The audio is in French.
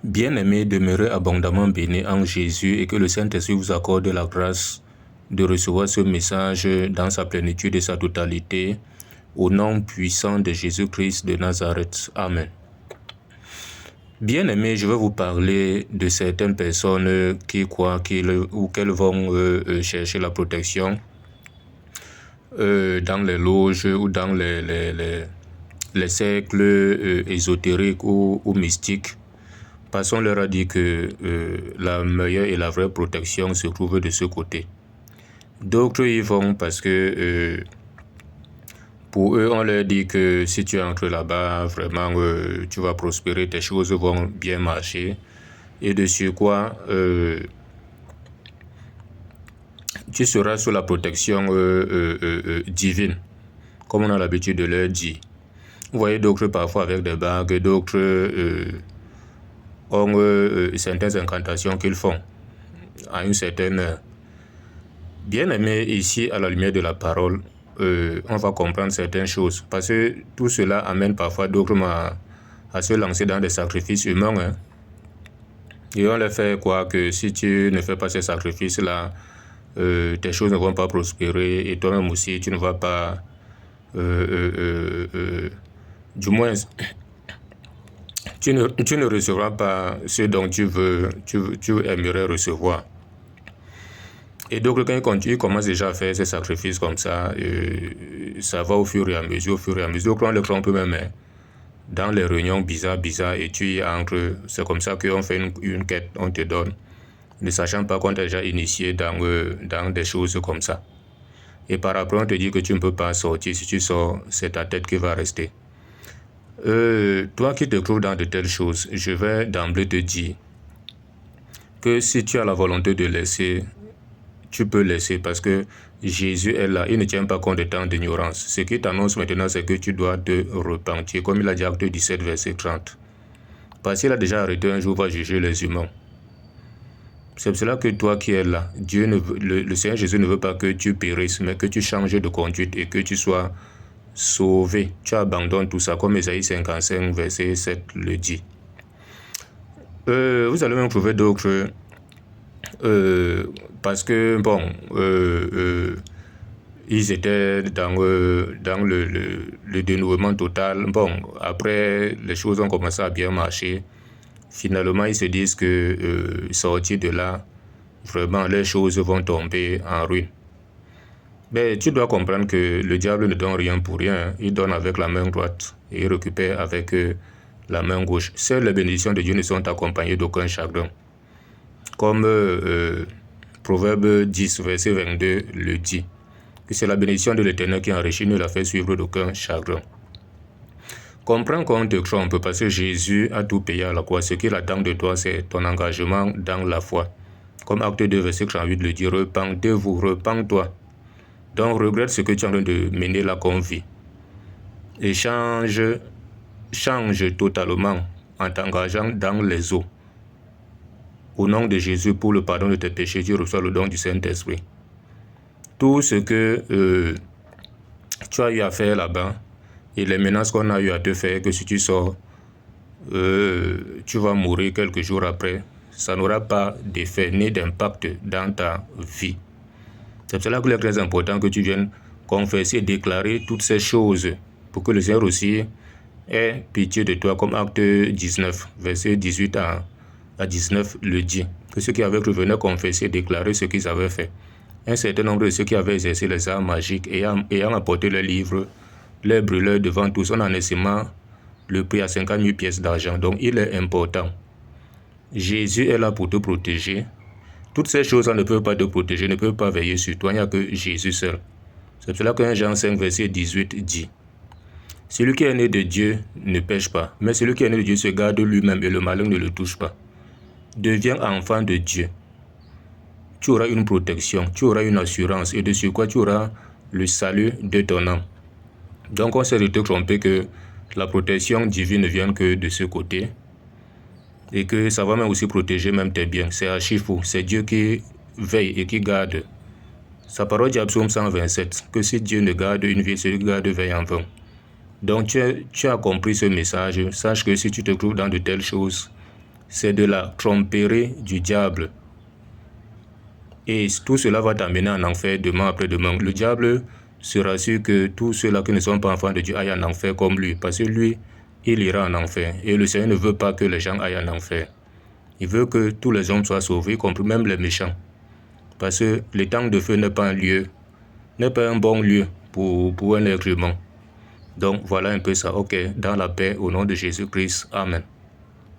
Bien-aimés, demeurez abondamment bénis en Jésus et que le Saint-Esprit vous accorde la grâce de recevoir ce message dans sa plénitude et sa totalité, au nom puissant de Jésus-Christ de Nazareth. Amen. Bien-aimés, je vais vous parler de certaines personnes qui croient qu'elles vont chercher la protection dans les loges ou dans les cercles ésotériques ou mystiques. Parce qu'on leur a dit que la meilleure et la vraie protection se trouve de ce côté. D'autres y vont parce que pour eux, on leur dit que si tu entres là-bas, vraiment, tu vas prospérer, tes choses vont bien marcher. Et de surcroît, tu seras sous la protection divine, comme on a l'habitude de leur dire. Vous voyez d'autres parfois avec des bagues, d'autres ont certaines incantations qu'ils font à une certaine heure. Bien aimé, ici, à la lumière de la parole, on va comprendre certaines choses. Parce que tout cela amène parfois d'autres à se lancer dans des sacrifices humains. Hein. Et on leur fait croire que si tu ne fais pas ces sacrifices-là, tes choses ne vont pas prospérer et toi-même aussi, tu ne vas pas... du moins... Tu ne recevras pas ce dont tu aimerais recevoir. Et donc, quand ils commencent déjà à faire ces sacrifices comme ça, ça va au fur et à mesure. On les trompe même dans les réunions bizarres, et tu y entres. C'est comme ça qu'on fait une quête, on te donne, ne sachant pas qu'on t'a déjà initié dans des choses comme ça. Et par après, on te dit que tu ne peux pas sortir. Si tu sors, c'est ta tête qui va rester. Toi qui te trouves dans de telles choses, je vais d'emblée te dire que si tu as la volonté de laisser, tu peux laisser parce que Jésus est là. Il ne tient pas compte de temps d'ignorance. Ce qu'il t'annonce maintenant, c'est que tu dois te repentir, comme il a dit Acte 17, verset 30. Parce qu'il a déjà arrêté un jour, va juger les humains. C'est pour cela que toi qui es là, le Seigneur Jésus ne veut pas que tu périsses, mais que tu changes de conduite et que tu sois sauvé. Tu abandonnes tout ça, comme Ésaïe 55, verset 7 le dit. Vous allez même trouver d'autres... parce que, bon, ils étaient dans le dénouement total. Bon, après, les choses ont commencé à bien marcher. Finalement, ils se disent que sortir de là, vraiment, les choses vont tomber en ruine. Mais tu dois comprendre que le diable ne donne rien pour rien. Il donne avec la main droite et il récupère avec la main gauche. Seules les bénédictions de Dieu ne sont accompagnées d'aucun chagrin. Comme Proverbe 10, verset 22 le dit, que c'est la bénédiction de l'Éternel qui enrichit, ne la fait suivre d'aucun chagrin. Comprends qu'on te trompe parce que Jésus a tout payé à la croix. Ce qu'il attend de toi, c'est ton engagement dans la foi. Comme Acte 2, verset 38 le dit, repentez-vous, repens-toi. Donc regrette ce que tu es en train de mener là comme vie. Et change totalement en t'engageant dans les eaux. Au nom de Jésus, pour le pardon de tes péchés, tu reçois le don du Saint-Esprit. Tout ce que tu as eu à faire là-bas et les menaces qu'on a eu à te faire, que si tu sors, tu vas mourir quelques jours après, ça n'aura pas d'effet ni d'impact dans ta vie. C'est pour cela qu'il est très important que tu viennes confesser et déclarer toutes ces choses pour que le Seigneur aussi ait pitié de toi, comme Acte 19, verset 18 à 19 le dit, que ceux qui avaient cru venaient confesser et déclarer ce qu'ils avaient fait. Un certain nombre de ceux qui avaient exercé les arts magiques, ayant apporté les livres, les brûleurs devant tous, on en estimant le prix à 50 000 pièces d'argent. Donc il est important. Jésus est là pour te protéger. Toutes ces choses-là ne peuvent pas te protéger, ne peuvent pas veiller sur toi. Il n'y a que Jésus seul. C'est pour cela que Jean 5, verset 18 dit, « Celui qui est né de Dieu ne pêche pas, mais celui qui est né de Dieu se garde lui-même et le malin ne le touche pas. Deviens enfant de Dieu. Tu auras une protection, tu auras une assurance et de sur quoi tu auras le salut de ton âme. » Donc on s'est de te tromper que la protection divine ne vient que de ce côté. Et que ça va même aussi protéger même tes biens. C'est archi faux. C'est Dieu qui veille et qui garde. Sa parole dit à Psaume 127 que si Dieu ne garde une vie, celui qui garde veille en vain. Donc tu as compris ce message. Sache que si tu te trouves dans de telles choses, c'est de la tromperie du diable. Et tout cela va t'amener en enfer demain après demain. Le diable sera sûr que tous ceux-là qui ne sont pas enfants de Dieu aillent en enfer comme lui. Parce que lui, il ira en enfer. Et le Seigneur ne veut pas que les gens aillent en enfer. Il veut que tous les hommes soient sauvés, y compris même les méchants. Parce que le temps de feu n'est pas un bon lieu pour un être humain. Donc voilà un peu ça. Ok, dans la paix, au nom de Jésus-Christ. Amen.